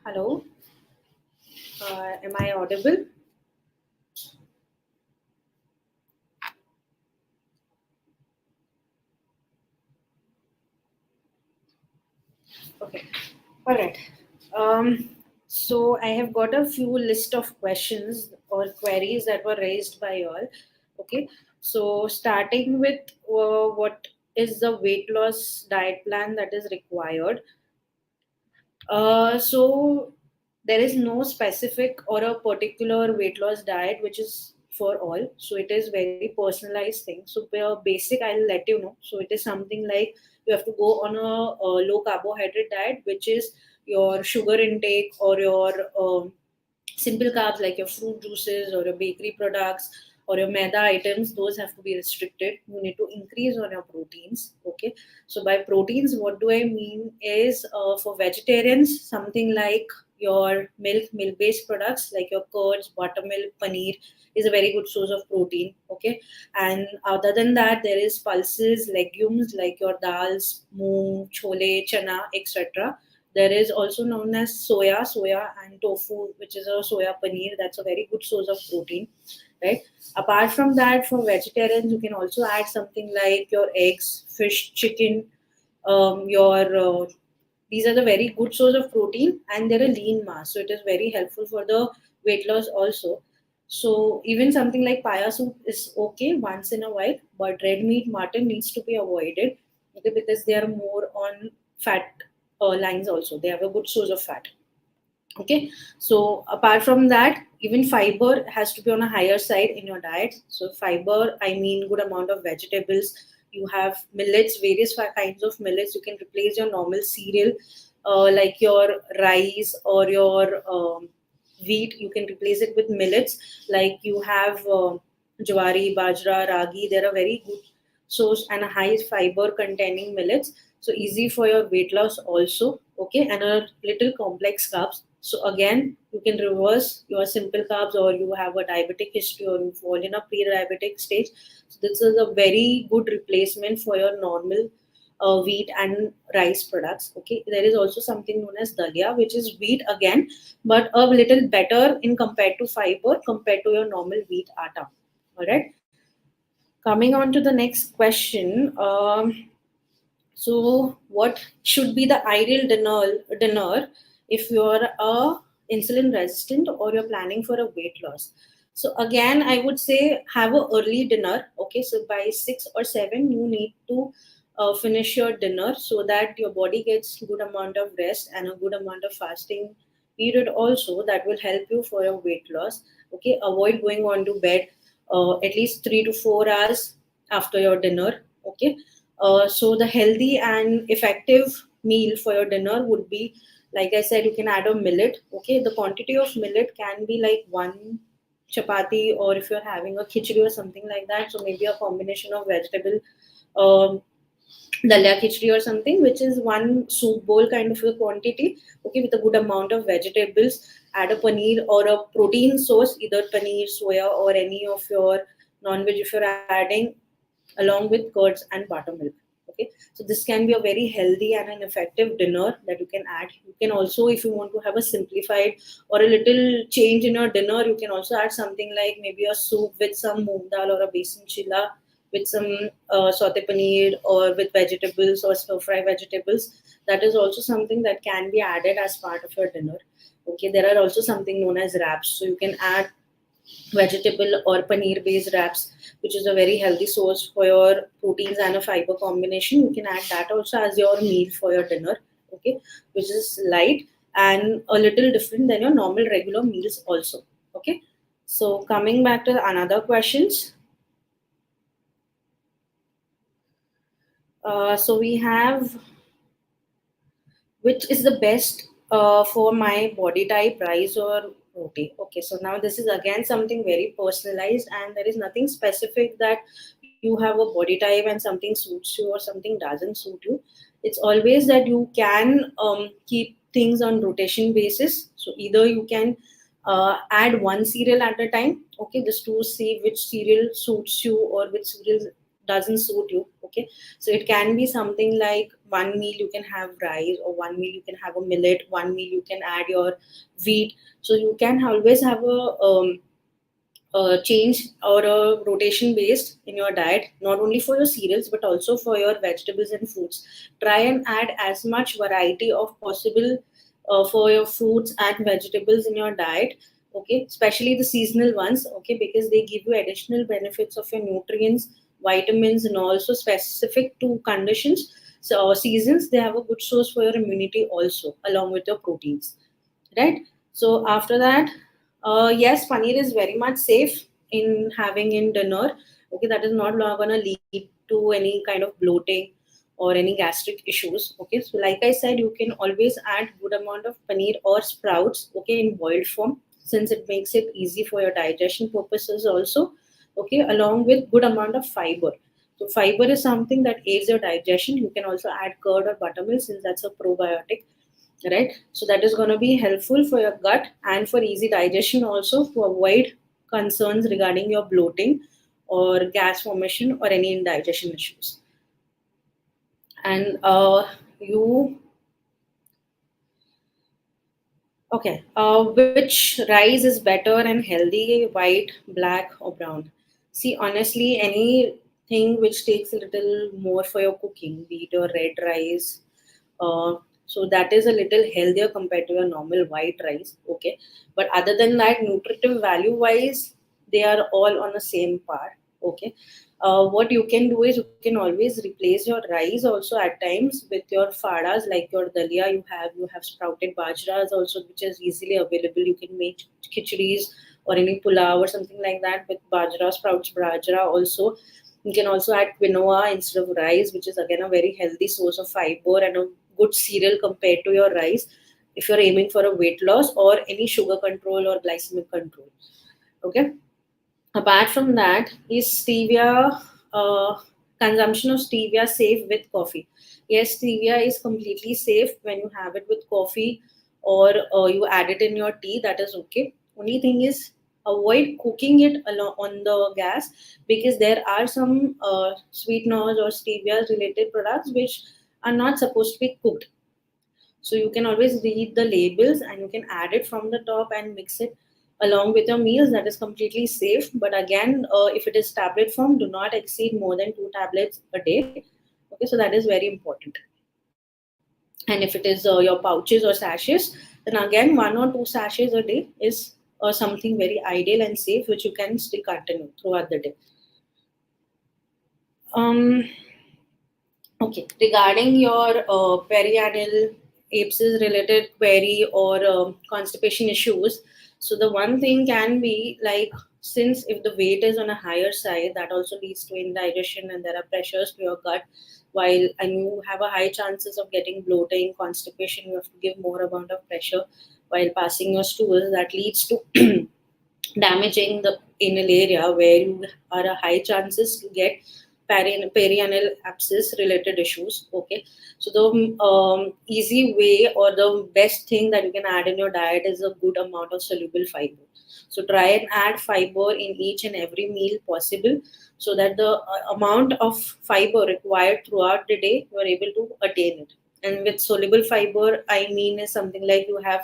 Hello, am I audible? Okay, all right. So I have got a few list of questions or queries that were raised by you all. Okay, so starting with what is the weight loss diet plan that is required? So there is no specific or a particular weight loss diet which is for all. So it is very personalized thing. So basic, I'll let you know. So it is something like you have to go on a low carbohydrate diet, which is your sugar intake or your simple carbs like your fruit juices or your bakery products or your maida items, those have to be restricted. You need to increase on your proteins. Okay, so by proteins, what do I mean is for vegetarians, something like your milk based products like your curds, buttermilk, paneer is a very good source of protein. Okay, and other than that, there is pulses, legumes like your dals, moong, chole, chana, etc. There is also known as soya and tofu, which is a soya paneer. That's a very good source of protein, right? Apart from that, for vegetarians, you can also add something like your eggs, fish, chicken. Your These are the very good source of protein, and they're a lean mass, so it is very helpful for the weight loss also. So even something like paya soup is okay once in a while, but red meat, mutton needs to be avoided, okay, because they are more on fat lines also. They have a good source of fat. Okay, so apart from that, even fiber has to be on a higher side in your diet. So fiber, I mean good amount of vegetables. You have millets, various kinds of millets. You can replace your normal cereal, like your rice or your wheat. You can replace it with millets, like you have jawari, bajra, ragi. They are very good source and a high fiber containing millets, so easy for your weight loss also. Okay, and a little complex carbs. So again, you can reverse your simple carbs, or you have a diabetic history, or you fall in a pre-diabetic stage. So this is a very good replacement for your normal wheat and rice products. Okay, there is also something known as dalia, which is wheat again, but a little better in compared to fiber compared to your normal wheat atta. All right, coming on to the next question. So, what should be the ideal dinner if you're a insulin resistant or you're planning for a weight loss? So again, I would say have a early dinner. Okay, so by 6 or 7, you need to finish your dinner so that your body gets good amount of rest and a good amount of fasting period also, that will help you for your weight loss. Okay, avoid going on to bed at least 3 to 4 hours after your dinner. Okay, so the healthy and effective meal for your dinner would be, like I said, you can add a millet. Okay, the quantity of millet can be like one chapati, or if you're having a khichdi or something like that, so maybe a combination of vegetable, um, dalia khichdi or something, which is one soup bowl kind of a quantity. Okay, with a good amount of vegetables. Add a paneer or a protein source, either paneer, soya, or any of your non-veg if you're adding, along with curds and buttermilk. Okay, so this can be a very healthy and an effective dinner that you can add. You can also, if you want to have a simplified or a little change in your dinner, you can also add something like maybe a soup with some moong dal or a besan chilla with some saute paneer, or with vegetables or stir fry vegetables. That is also something that can be added as part of your dinner. Okay, there are also something known as wraps, so you can add vegetable or paneer based wraps, which is a very healthy source for your proteins and a fiber combination. You can add that also as your meal for your dinner. Okay, which is light and a little different than your normal regular meals also. Okay, so coming back to another questions. So we have, which is the best for my body type, rice or roti? Okay, so now this is again something very personalized, and there is nothing specific that you have a body type and something suits you or something doesn't suit you. It's always that you can keep things on rotation basis. So either you can add one cereal at a time, okay, just to see which cereal suits you or which cereal doesn't suit you. Okay, so it can be something like one meal you can have rice, or one meal you can have a millet, one meal you can add your wheat. So you can always have a change or a rotation based in your diet, not only for your cereals but also for your vegetables and fruits. Try and add as much variety of possible for your fruits and vegetables in your diet. Okay, especially the seasonal ones. Okay, because they give you additional benefits of your nutrients, vitamins, and also specific to conditions. So seasons, they have a good source for your immunity also, along with your proteins, right? So after that, yes, paneer is very much safe in having in dinner. Okay, that is not going to lead to any kind of bloating or any gastric issues. Okay, so like I said, you can always add good amount of paneer or sprouts, okay, in boiled form, since it makes it easy for your digestion purposes also. Okay, along with good amount of fiber. So fiber is something that aids your digestion. You can also add curd or buttermilk, since that's a probiotic, right? So that is going to be helpful for your gut and for easy digestion also, to avoid concerns regarding your bloating or gas formation or any indigestion issues. And you okay, which rice is better and healthy, white, black, or brown? See, honestly, anything which takes a little more for your cooking, be it your red rice, so that is a little healthier compared to your normal white rice. Okay, but other than that, nutritive value wise, they are all on the same par. Okay, what you can do is you can always replace your rice also at times with your fadas, like your dalia. You have sprouted bajras also, which is easily available. You can make khichdis or any pulao or something like that with bajra sprouts, bajra also. You can also add quinoa instead of rice, which is again a very healthy source of fiber and a good cereal compared to your rice, if you're aiming for a weight loss or any sugar control or glycemic control. Okay. Apart from that, is stevia, consumption of stevia safe with coffee? Yes, stevia is completely safe when you have it with coffee, or you add it in your tea. That is okay. Only thing is, avoid cooking it on the gas, because there are some sweeteners or stevia related products which are not supposed to be cooked. So you can always read the labels and you can add it from the top and mix it along with your meals. That is completely safe. But again, if it is tablet form, do not exceed more than 2 tablets a day. Okay, so that is very important. And if it is your pouches or sachets, then again, 1 or 2 sachets a day is something very ideal and safe, which you can still continue throughout the day. Um, Okay, regarding your perianal abscess related query or constipation issues, so the one thing can be like, since if the weight is on a higher side, that also leads to indigestion and there are pressures to your gut. While and you have a high chances of getting bloating, constipation, you have to give more amount of pressure while passing your stools. That leads to damaging the anal area, where you are a high chances to get perianal abscess related issues. Okay, so the easy way or the best thing that you can add in your diet is a good amount of soluble fiber. So try and add fiber in each and every meal possible, so that the amount of fiber required throughout the day you are able to attain it. And with soluble fiber, I mean is something like you have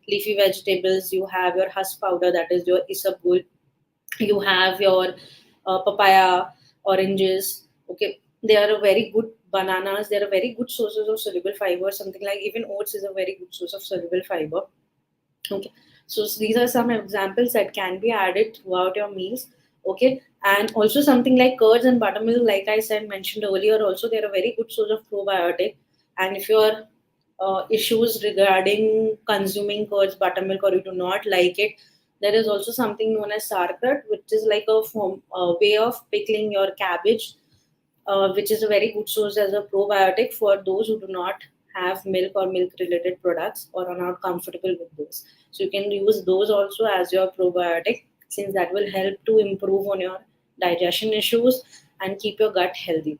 leafy vegetables, you have your husk powder, that is your isabgol, you have your papaya, oranges. Okay, they are a very good, bananas, they are a very good sources of soluble fiber. Something like even oats is a very good source of soluble fiber. Okay, so these are some examples that can be added throughout your meals. Okay, and also something like curds and buttermilk, like I said, mentioned earlier, also they're a very good source of probiotic. And if you're issues regarding consuming curds, buttermilk, or you do not like it, there is also something known as sauerkraut, which is like a form, way of pickling your cabbage, which is a very good source as a probiotic for those who do not have milk or milk related products or are not comfortable with those. So you can use those also as your probiotic, since that will help to improve on your digestion issues and keep your gut healthy.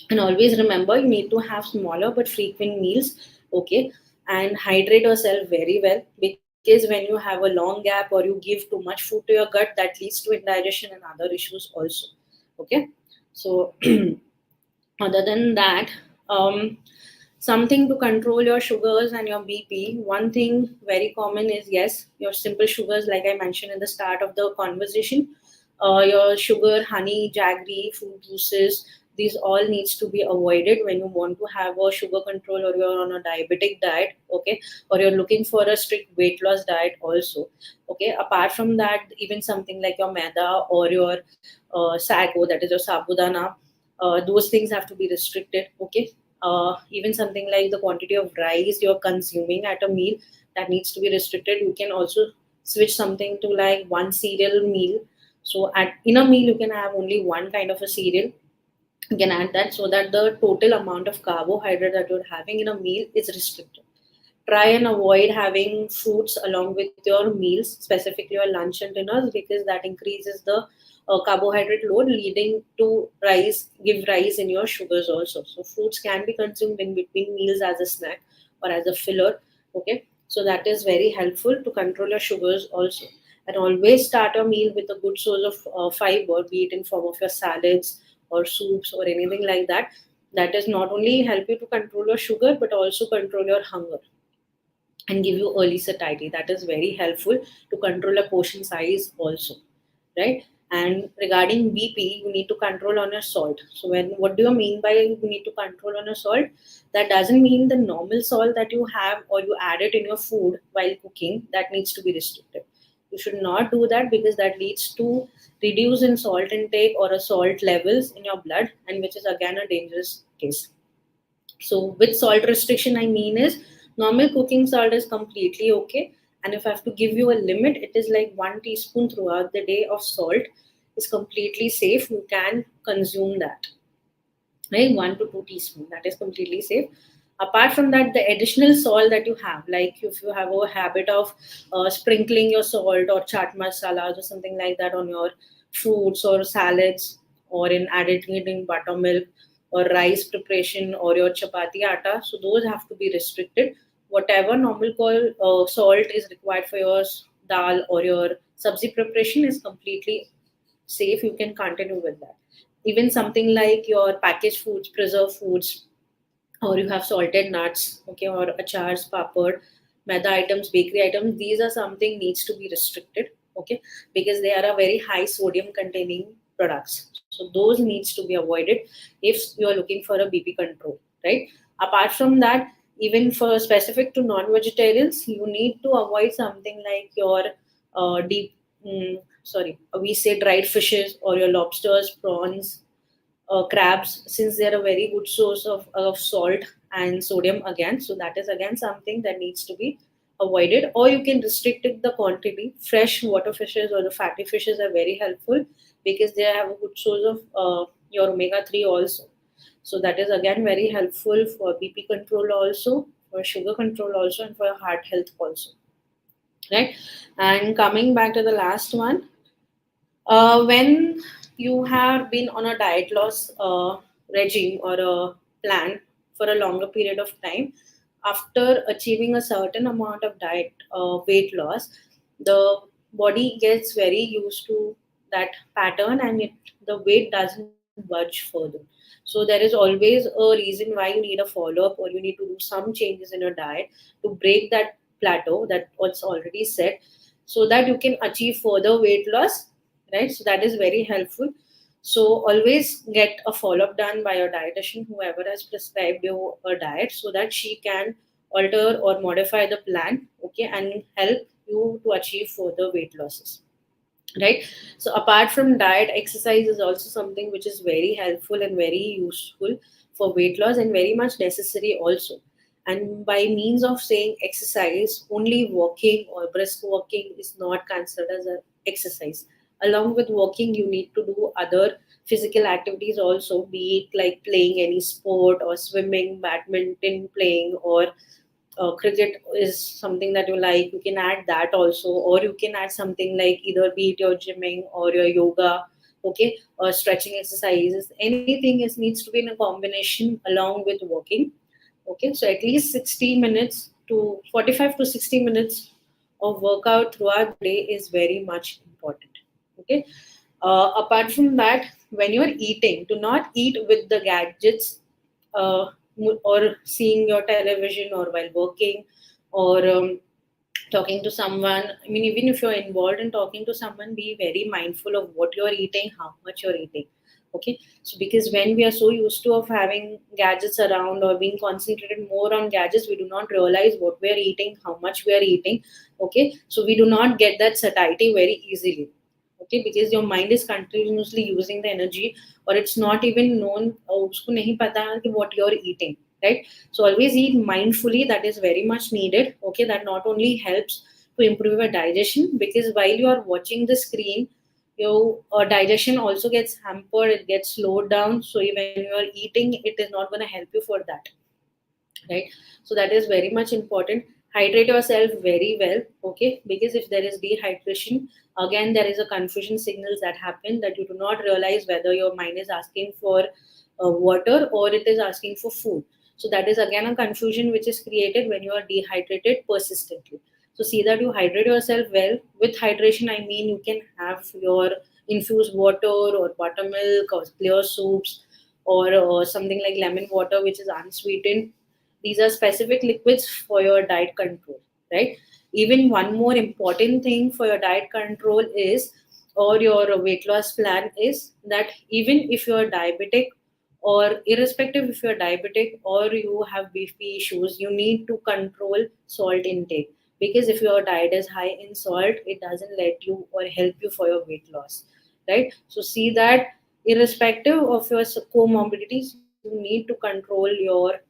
And always remember, you need to have smaller but frequent meals. Okay, and hydrate yourself very well, because when you have a long gap or you give too much food to your gut, that leads to indigestion and other issues also. Okay, so Other than that, um, something to control your sugars and your BP. One thing very common is, yes, your simple sugars, like I mentioned in the start of the conversation. Your sugar, honey, jaggery, fruit juices, these all needs to be avoided when you want to have a sugar control or you're on a diabetic diet, okay, or you're looking for a strict weight loss diet also, okay. Apart from that, even something like your maida or your sago, that is your sabudana, those things have to be restricted, okay. Even something like the quantity of rice you're consuming at a meal, that needs to be restricted. You can also switch something to like one cereal meal. So at in a meal you can have only one kind of a cereal. You can add that so that the total amount of carbohydrate that you're having in a meal is restricted. Try and avoid having fruits along with your meals, specifically your lunch and dinners, because that increases the carbohydrate load, leading to give rise in your sugars also. So fruits can be consumed in between meals as a snack or as a filler, okay. So that is very helpful to control your sugars also. And always start a meal with a good source of fiber, be it in form of your salads or soups or anything like that. That is not only help you to control your sugar but also control your hunger and give you early satiety. That is very helpful to control a portion size also, right? And regarding BP, you need to control on your salt. So when what do you mean by you need to control on your salt? That doesn't mean the normal salt that you have or you add it in your food while cooking, that needs to be restricted. You should not do that because that leads to reduce in salt intake or a salt levels in your blood, and which is again a dangerous case. So with salt restriction, I mean is normal cooking salt is completely okay. And if I have to give you a limit, it is like 1 teaspoon throughout the day of salt is completely safe. You can consume that, right? 1 to 2 teaspoon, that is completely safe. Apart from that, the additional salt that you have, like if you have a habit of sprinkling your salt or chaat masalas or something like that on your fruits or salads, or in adding it in buttermilk or rice preparation or your chapati atta, so those have to be restricted. Whatever normal salt is required for your dal or your sabzi preparation is completely safe. You can continue with that. Even something like your packaged foods, preserved foods, or you have salted nuts, okay, or achars, papad, maida items, bakery items, these are something needs to be restricted, okay, because they are a very high sodium containing products. So those needs to be avoided if you are looking for a BP control, right? Apart from that, even for specific to non-vegetarians, you need to avoid something like your deep, we say dried fishes or your lobsters, prawns, crabs, since they're a very good source of salt and sodium again. So that is again something that needs to be avoided. Or you can restrict it the quantity. Fresh water fishes or the fatty fishes are very helpful because they have a good source of your omega 3 also. So that is again very helpful for BP control also, for sugar control also, and for heart health also. Right. And coming back to the last one, when you have been on a diet loss regime or a plan for a longer period of time, after achieving a certain amount of diet weight loss, the body gets very used to that pattern, and the weight doesn't budge further. So there is always a reason why you need a follow up, or you need to do some changes in your diet to break that plateau that was already set, so that you can achieve further weight loss, right? So that is very helpful. So always get a follow up done by your dietitian, whoever has prescribed you a diet, so that she can alter or modify the plan, okay, and help you to achieve further weight losses, right? So apart from diet, exercise is also something which is very helpful and very useful for weight loss, and very much necessary also. And by means of saying exercise, only walking or brisk walking is not considered as an exercise. Along with walking, you need to do other physical activities also, be it like playing any sport or swimming, badminton playing, or cricket is something that you like, you can add that also. Or you can add something like either be it your gymming or your yoga, okay, or stretching exercises. Anything is needs to be in a combination along with walking, okay. So at least 60 minutes to 45 to 60 minutes of workout throughout the day is very much important, okay. Apart from that, when you're eating, do not eat with the gadgets, uh, or seeing your television, or while working, or talking to someone. I mean, even if you're involved in talking to someone, be very mindful of what you're eating, how much you're eating. Okay, so because when we are so used to of having gadgets around or being concentrated more on gadgets, we do not realize what we are eating, how much we are eating. Okay, so we do not get that satiety very easily. Okay, because your mind is continuously using the energy, or it's not even known, usko nahi pata hai कि what you're eating, right? So always eat mindfully. That is very much needed. Okay, that not only helps to improve your digestion, because while you are watching the screen, your digestion also gets hampered. It gets slowed down. So when you are eating, it is not going to help you for that, right? So that is very much important. Hydrate yourself very well. Okay, because if there is dehydration, again there is a confusion signals that happen, that you do not realize whether your mind is asking for water or it is asking for food. So that is again a confusion which is created when you are dehydrated persistently. So see that you hydrate yourself well. With hydration, I mean you can have your infused water or buttermilk or clear soups, or something like lemon water which is unsweetened. These are specific liquids for your diet control, right? Even one more important thing for your diet control is, or your weight loss plan is, that even if you're diabetic, or irrespective if you're diabetic or you have BP issues, you need to control salt intake. Because if your diet is high in salt, it doesn't let you or help you for your weight loss, right? So see that irrespective of your comorbidities, you need to control your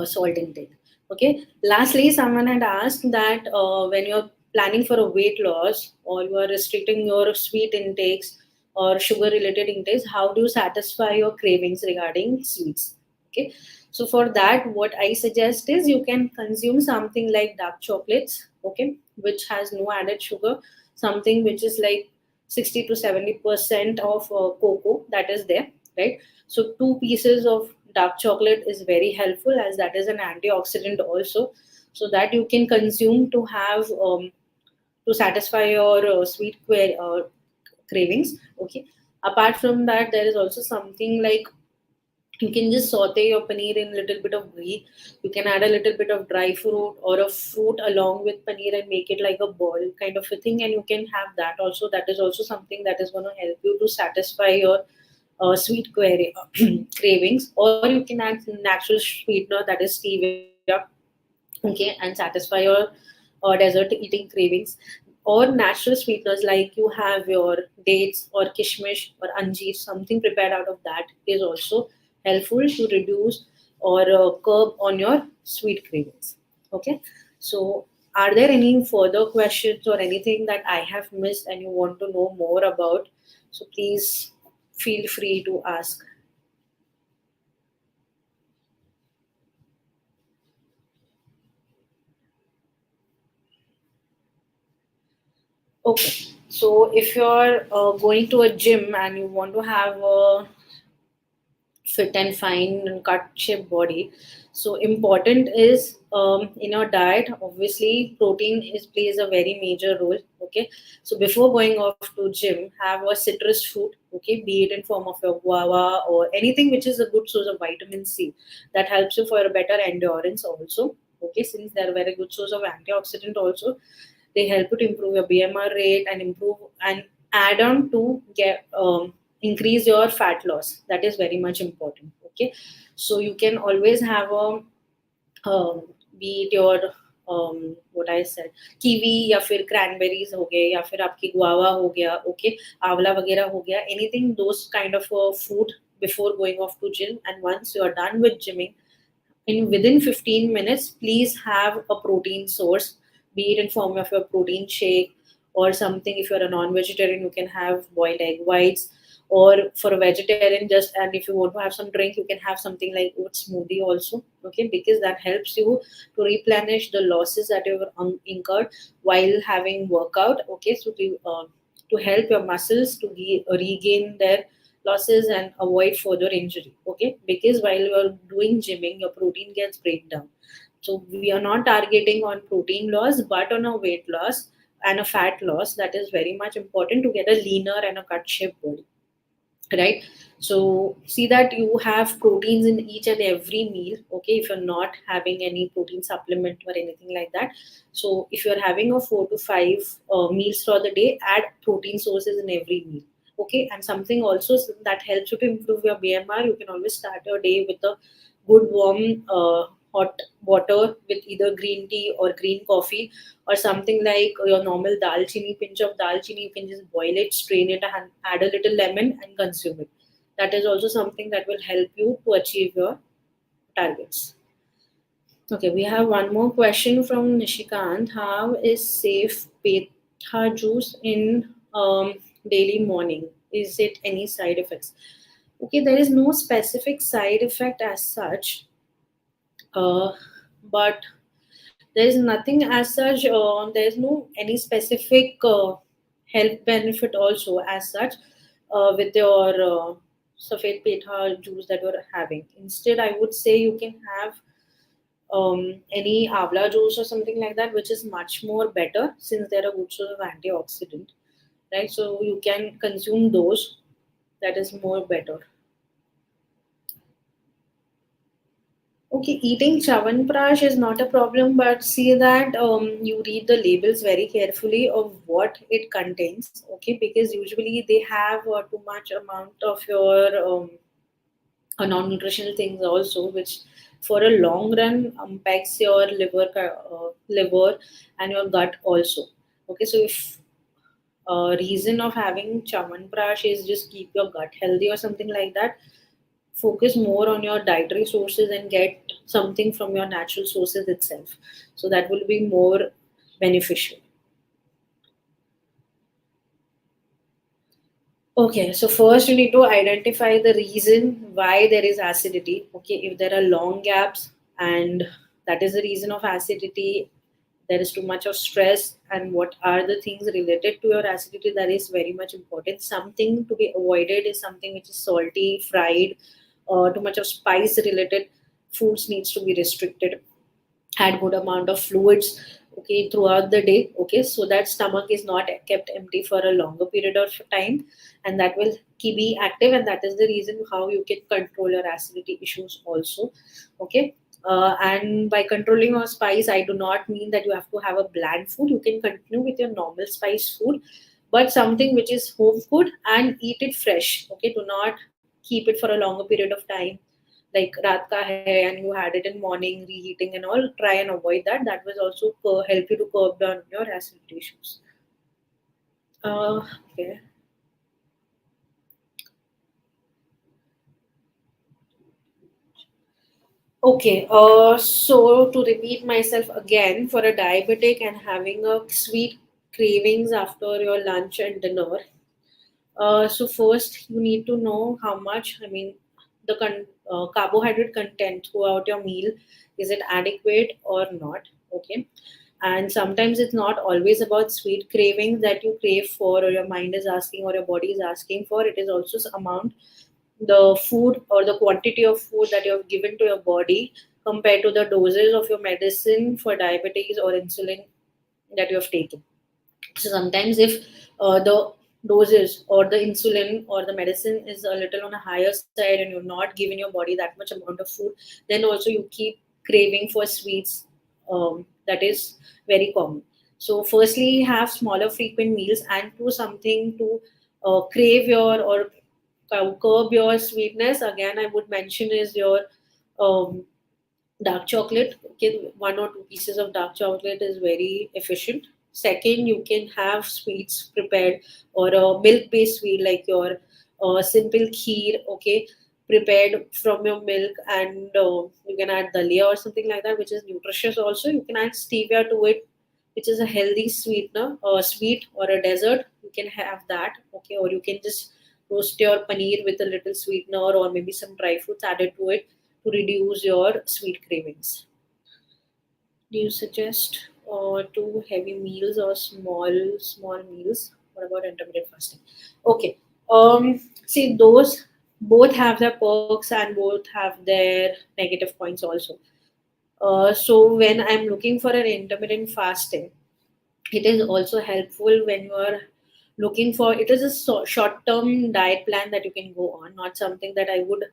salt intake. Okay. Lastly, someone had asked that when you're planning for a weight loss, or you are restricting your sweet intakes or sugar related intakes, how do you satisfy your cravings regarding sweets? Okay. So for that, what I suggest is you can consume something like dark chocolates, okay, which has no added sugar, something which is like 60 to 70% of cocoa that is there, right? So two pieces of dark chocolate is very helpful, as that is an antioxidant also, so that you can consume to have to satisfy your cravings. Okay. Apart from that, there is also something like, you can just saute your paneer in a little bit of ghee. You can add a little bit of dry fruit or a fruit along with paneer and make it like a ball kind of a thing, and you can have that also. That is also something that is going to help you to satisfy your cravings. Or you can add natural sweetener, that is stevia, okay, and satisfy your desert eating cravings. Or natural sweeteners, like you have your dates or kishmish or anjeer, something prepared out of that is also helpful to reduce or curb on your sweet cravings. Okay, so are there any further questions or anything that I have missed and you want to know more about? So please feel free to ask. Okay, so if you're going to a gym and you want to have a fit and fine and cut shape body, so important is, in your diet, obviously protein is plays a very major role. Okay, so before going off to gym, have a citrus fruit. Okay, be it in form of your guava or anything which is a good source of vitamin C, that helps you for a better endurance also. Okay, since they're a very good source of antioxidant also, they help you to improve your BMR rate and improve and add on to get increase your fat loss. That is very much important. Okay, so you can always have a be it your what I said, kiwi या फिर cranberries हो गए या फिर आपकी guava हो गया, okay, आंवला वगैरह हो गया, anything those kind of fruit before going off to gym. And once you are done with gymming, in within 15 minutes, please have a protein source, be it in form of a protein shake or something. If you're a non-vegetarian, you can have boiled egg whites, or for a vegetarian, just, and if you want to have some drink, you can have something like oat smoothie also. Okay, because that helps you to replenish the losses that you have incurred while having workout. Okay, so to help your muscles to regain their losses and avoid further injury. Okay, because while you're doing gymming, your protein gets break down. So we are not targeting on protein loss, but on a weight loss and a fat loss. That is very much important to get a leaner and a cut shape body. right? So see that you have proteins in each and every meal. Okay, if you're not having any protein supplement or anything like that, so if you're having a 4 to 5 meals throughout the day, add protein sources in every meal. Okay, and something also that helps you to improve your BMR, you can always start your day with a good warm hot water with either green tea or green coffee, or something like your normal dalchini, pinch of dalchini, you can just boil it, strain it, and add a little lemon and consume it. That is also something that will help you to achieve your targets. Okay, we have one more question from Nishikant. How is safe petha juice in daily morning? Is it any side effects? Okay, there is no specific side effect as such, but there is nothing as such. There is no any specific health benefit also as such with your safed petha juice that you're having. Instead, I would say you can have any avla juice or something like that, which is much more better since they're a good source of antioxidant, right? So you can consume those. That is more better. Okay, eating Chawanprash is not a problem, but see that you read the labels very carefully of what it contains. Okay, because usually they have too much amount of your non-nutritional things also, which for a long run impacts your liver and your gut also. Okay, so if reason of having Chawanprash is just keep your gut healthy or something like that, focus more on your dietary sources and get something from your natural sources itself, so that will be more beneficial. Okay, so first you need to identify the reason why there is acidity. Okay, if there are long gaps and that is the reason of acidity, there is too much of stress, and what are the things related to your acidity, that is very much important. Something to be avoided is something which is salty, fried, too much of spice related foods needs to be restricted. Had good amount of fluids, okay, throughout the day, okay, so that stomach is not kept empty for a longer period of time, and that will keep be active, and that is the reason how you can control your acidity issues also. Okay, and by controlling your spice, I do not mean that you have to have a bland food. You can continue with your normal spice food, but something which is home food, and eat it fresh. Okay, do not keep it for a longer period of time, like raat ka hai and you had it in morning reheating and all. Try and avoid that. That will also help you to curb down your acidity issues. Okay. Okay, so to repeat myself again, for a diabetic and having a sweet cravings after your lunch and dinner, so first you need to know how much, I mean, the carbohydrate content throughout your meal, is it adequate or not? Okay, and sometimes it's not always about sweet cravings that you crave for, or your mind is asking, or your body is asking for. It is also amount the food or the quantity of food that you have given to your body compared to the doses of your medicine for diabetes or insulin that you have taken. So sometimes if the doses or the insulin or the medicine is a little on a higher side and you're not giving your body that much amount of food, then also you keep craving for sweets. That is very common. So firstly, have smaller frequent meals, and do something to crave your or curb your sweetness. Again, I would mention is your um, dark chocolate. Okay, 1 or 2 pieces of dark chocolate is very efficient. Second, you can have sweets prepared, or a milk based sweet like your simple kheer, okay, prepared from your milk, and you can add dalia or something like that, which is nutritious also. You can add stevia to it, which is a healthy sweetener or sweet, or a dessert. You can have that, okay, or you can just roast your paneer with a little sweetener, or maybe some dry fruits added to it to reduce your sweet cravings. Do you suggest two heavy meals or small meals? What about intermittent fasting? Okay. See, those both have their perks and both have their negative points also. So when I'm looking for an intermittent fasting, it is also helpful when you are looking for, it is a short term diet plan that you can go on, not something that I would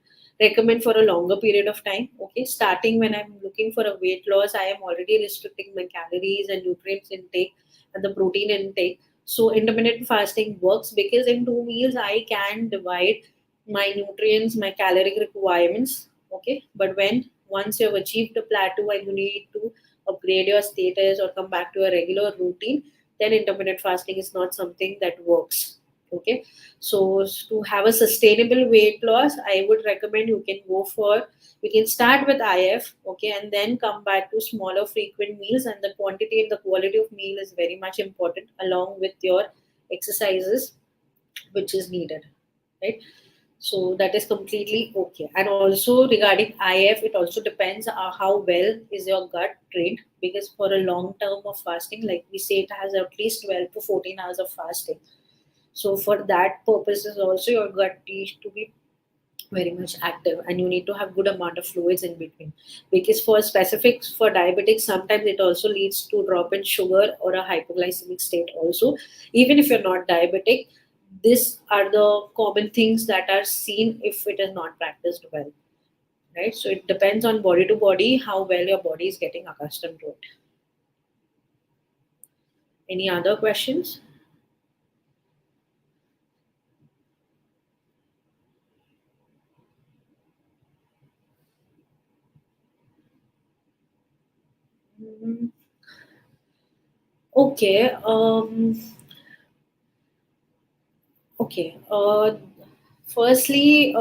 recommend for a longer period of time. Okay, starting when I'm looking for a weight loss, I am already restricting my calories and nutrients intake and the protein intake. So intermittent fasting works because in 2 meals I can divide my nutrients, my caloric requirements. Okay, but when once you have achieved a plateau and you need to upgrade your status or come back to a regular routine, then intermittent fasting is not something that works. Okay, so to have a sustainable weight loss, I would recommend you can go for, you can start with IF, okay, and then come back to smaller frequent meals, and the quantity and the quality of meal is very much important along with your exercises which is needed, right? So that is completely okay. And also regarding IF, it also depends how well is your gut trained, because for a long term of fasting, like we say, it has at least 12 to 14 hours of fasting. So for that purposes also your gut needs to be very much active, and you need to have good amount of fluids in between, because for specifics for diabetics sometimes it also leads to drop in sugar or a hypoglycemic state also. Even if you're not diabetic, these are the common things that are seen if it is not practiced well, right? So it depends on body to body how well your body is getting accustomed to it. Any other questions? Mm, okay. Okay. Firstly,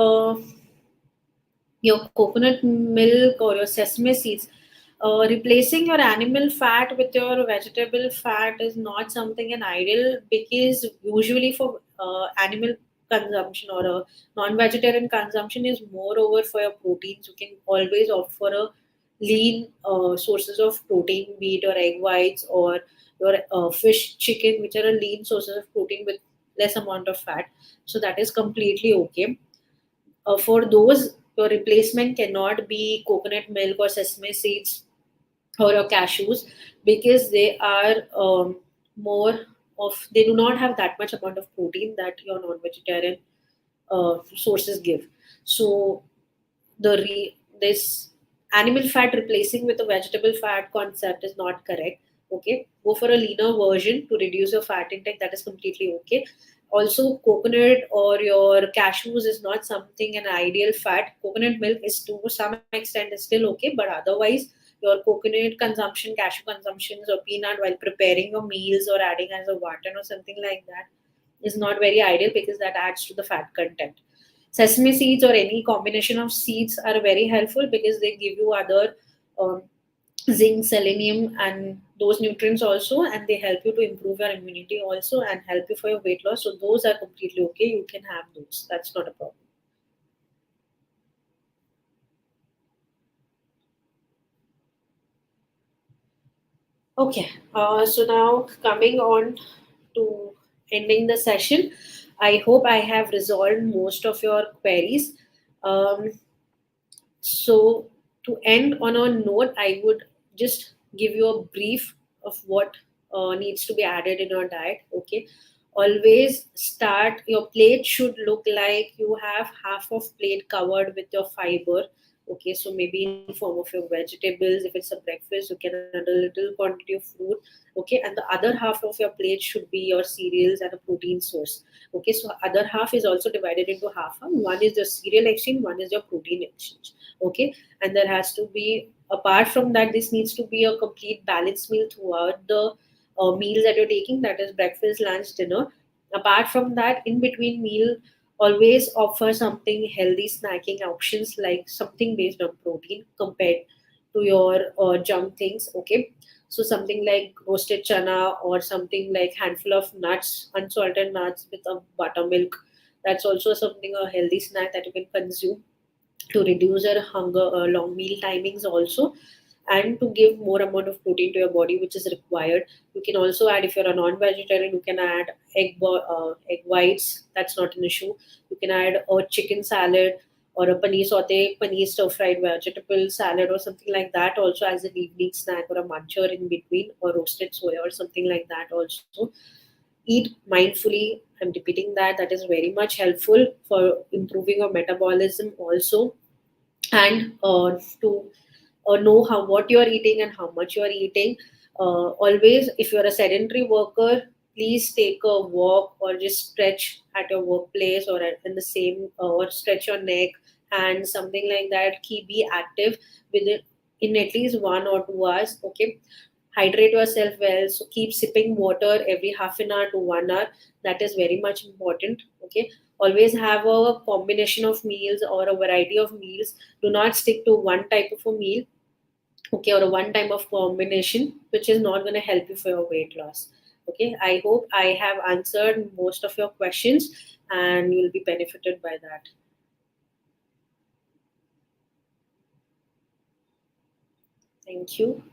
your coconut milk or your sesame seeds, replacing your animal fat with your vegetable fat is not something an ideal, because usually for animal consumption or a non-vegetarian consumption is moreover for your proteins. You can always opt for a lean sources of protein, be it your egg whites or your fish, chicken, which are a lean sources of protein with less amount of fat. So that is completely okay. For those, your replacement cannot be coconut milk or sesame seeds or your cashews, because they are more of, they do not have that much amount of protein that your non-vegetarian sources give. So this animal fat replacing with a vegetable fat concept is not correct. Okay, go for a leaner version to reduce your fat intake. That is completely okay. Also, coconut or your cashews is not something an ideal fat. Coconut milk is to some extent is still okay, but otherwise your coconut consumption, cashew consumptions, or peanut while preparing your meals or adding as a water or something like that is not very ideal, because that adds to the fat content. Sesame seeds or any combination of seeds are very helpful because they give you other um, zinc, selenium, and those nutrients also, and they help you to improve your immunity also and help you for your weight loss. So those are completely okay. You can have those. That's not a problem. Okay. So now coming on to ending the session, I hope I have resolved most of your queries. Um, So, to end on a note, I would just give you a brief of what needs to be added in your diet. Okay, always start, your plate should look like you have half of plate covered with your fiber. Okay, so maybe in form of your vegetables. If it's a breakfast, you can add a little quantity of fruit. Okay, and the other half of your plate should be your cereals and a protein source. Okay, so other half is also divided into half. One is your cereal exchange, one is your protein exchange. Okay, and there has to be, apart from that, this needs to be a complete balanced meal throughout the meals that you're taking, that is breakfast, lunch, dinner. Apart from that, in between meal, always offer something healthy snacking options, like something based on protein compared to your junk things. Okay, so something like roasted chana or something like handful of nuts, unsalted nuts with a buttermilk. That's also something, a healthy snack that you can consume to reduce your hunger, long meal timings also, and to give more amount of protein to your body which is required. You can also add, if you're a non-vegetarian, you can add egg whites. That's not an issue. You can add a chicken salad or a paneer saute, paneer stir fried vegetable salad or something like that also as an evening snack, or a muncher in between, or roasted soya or something like that also. eat mindfully. I'm repeating that. That is very much helpful for improving your metabolism also. And to know how what you are eating and how much you are eating. Always, if you're a sedentary worker, please take a walk or just stretch at your workplace or in the same or stretch your neck and something like that. Keep be active within in at least 1 or 2 hours. Okay, hydrate yourself well. So keep sipping water every half an hour to 1 hour. That is very much important. Okay, always have a combination of meals or a variety of meals. Do not stick to one type of a meal, okay, or a one time of combination, which is not going to help you for your weight loss. Okay, I hope I have answered most of your questions and you'll be benefited by that. Thank you.